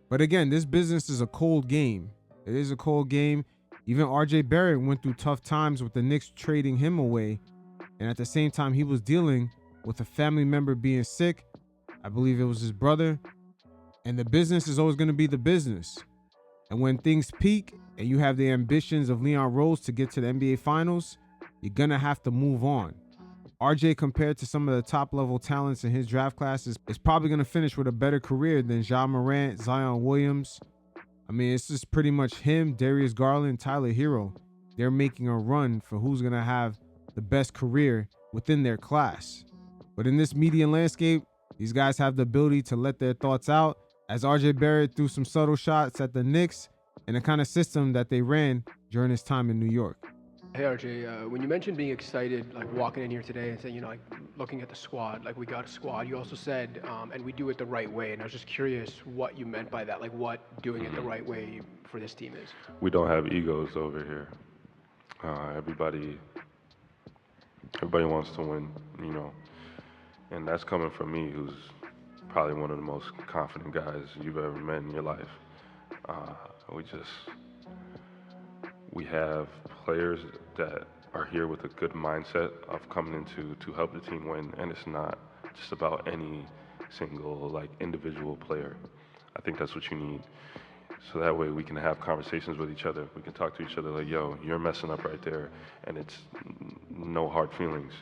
But again, this business is a cold game. It is a cold game. Even RJ Barrett went through tough times with the Knicks trading him away. And at the same time, he was dealing with a family member being sick. I believe it was his brother. And the business is always going to be the business. And when things peak and you have the ambitions of Leon Rose to get to the NBA Finals, you're going to have to move on. RJ, compared to some of the top level talents in his draft classes, is probably going to finish with a better career than Ja Morant, Zion Williams. I mean, it's just pretty much him, Darius Garland, Tyler Hero. They're making a run for who's going to have the best career within their class. But in this media landscape, these guys have the ability to let their thoughts out, as RJ Barrett threw some subtle shots at the Knicks and the kind of system that they ran during his time in New York. Hey RJ, when you mentioned being excited, like walking in here today and saying, like looking at the squad, like we got a squad, you also said, and we do it the right way. And I was just curious what you meant by that, like what doing it the right way for this team is. We don't have egos over here. Everybody wants to win, and that's coming from me, who's probably one of the most confident guys you've ever met in your life. We have players that are here with a good mindset of coming into to help the team win, and it's not just about any single individual player. I think that's what you need. So that way we can have conversations with each other. We can talk to each other like, yo, you're messing up right there, and it's no hard feelings.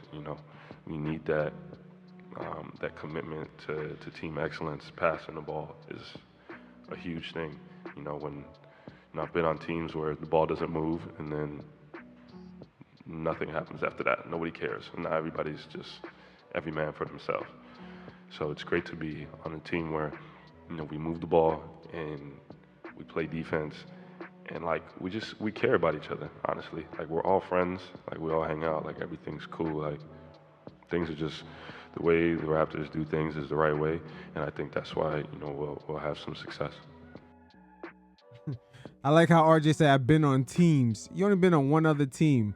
We need that commitment to team excellence. Passing the ball is a huge thing. When I've been on teams where the ball doesn't move and then nothing happens after that. Nobody cares. And now everybody's just every man for themselves. So it's great to be on a team where, we move the ball and we play defense, and we care about each other, honestly. We're all friends, we all hang out, everything's cool, things are just the way the Raptors do things is the right way, and I think that's why, we'll have some success. I like how RJ said, I've been on teams. You only been on one other team.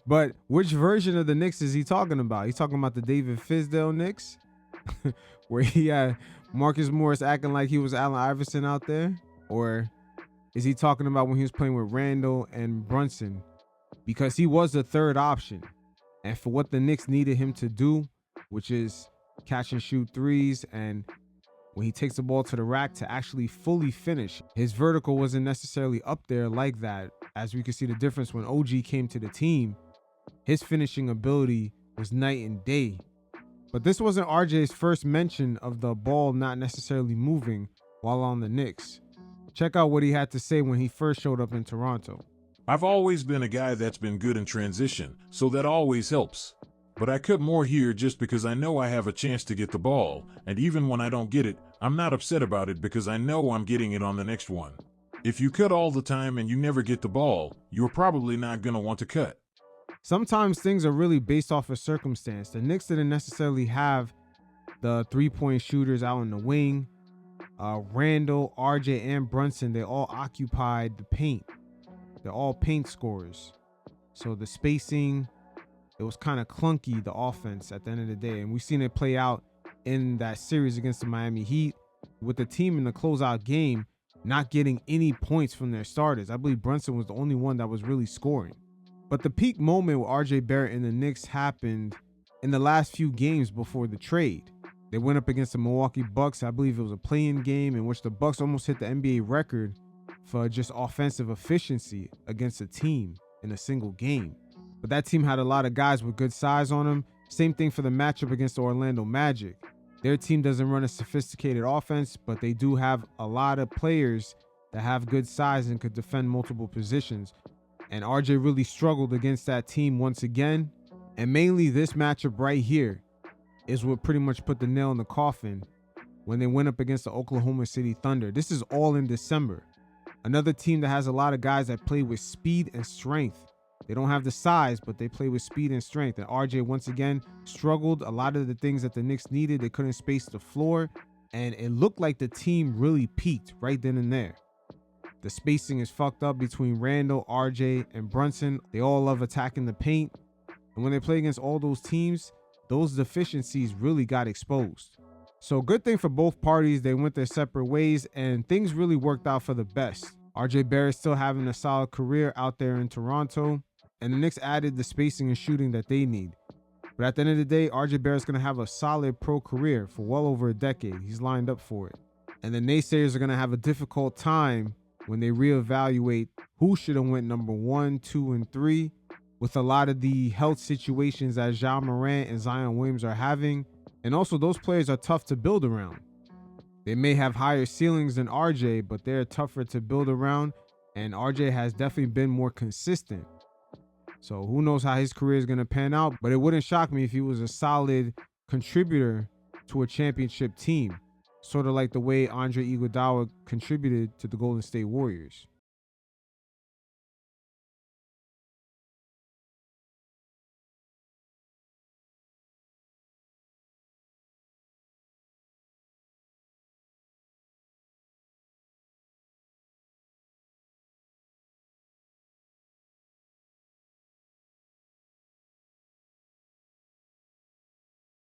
But which version of the Knicks is he talking about? He's talking about the David Fizdale Knicks, where he had Marcus Morris acting like he was Allen Iverson out there? Or is he talking about when he was playing with Randall and Brunson? Because he was the third option. And for what the Knicks needed him to do, which is catch and shoot threes, and when he takes the ball to the rack to actually fully finish, his vertical wasn't necessarily up there like that. As we can see the difference when OG came to the team, his finishing ability was night and day. But this wasn't RJ's first mention of the ball not necessarily moving while on the Knicks. Check out what he had to say when he first showed up in Toronto. I've always been a guy that's been good in transition, so that always helps. But I cut more here just because I know I have a chance to get the ball, and even when I don't get it, I'm not upset about it because I know I'm getting it on the next one. If you cut all the time and you never get the ball, you're probably not going to want to cut. Sometimes things are really based off of circumstance. The Knicks didn't necessarily have the three-point shooters out in the wing. Randall, RJ, and Brunson, they all occupied the paint. They're all paint scorers. So the spacing, it was kind of clunky, the offense at the end of the day. And we've seen it play out in that series against the Miami Heat with the team in the closeout game not getting any points from their starters. I believe Brunson was the only one that was really scoring. But the peak moment with RJ Barrett and the Knicks happened in the last few games before the trade. They went up against the Milwaukee Bucks. I believe it was a play-in game in which the Bucks almost hit the NBA record for just offensive efficiency against a team in a single game. But that team had a lot of guys with good size on them. Same thing for the matchup against the Orlando Magic. Their team doesn't run a sophisticated offense, but they do have a lot of players that have good size and could defend multiple positions. And RJ really struggled against that team once again. And mainly this matchup right here is what pretty much put the nail in the coffin when they went up against the Oklahoma City Thunder. This is all in December. Another team that has a lot of guys that play with speed and strength. They don't have the size, but they play with speed and strength. And RJ, once again, struggled. A lot of the things that the Knicks needed, they couldn't space the floor. And it looked like the team really peaked right then and there. The spacing is fucked up between Randall, RJ, and Brunson. They all love attacking the paint. And when they play against all those teams, those deficiencies really got exposed. So good thing for both parties, they went their separate ways and things really worked out for the best. RJ Barrett still having a solid career out there in Toronto, and the Knicks added the spacing and shooting that they need. But at the end of the day, RJ Barrett's going to have a solid pro career for well over a decade. He's lined up for it. And the naysayers are going to have a difficult time when they reevaluate who should have went number 1, 2, and 3 with a lot of the health situations that Ja Morant and Zion Williams are having. And also, those players are tough to build around. They may have higher ceilings than RJ, but they're tougher to build around. And RJ has definitely been more consistent. So who knows how his career is going to pan out. But it wouldn't shock me if he was a solid contributor to a championship team. Sort of like the way Andre Iguodala contributed to the Golden State Warriors.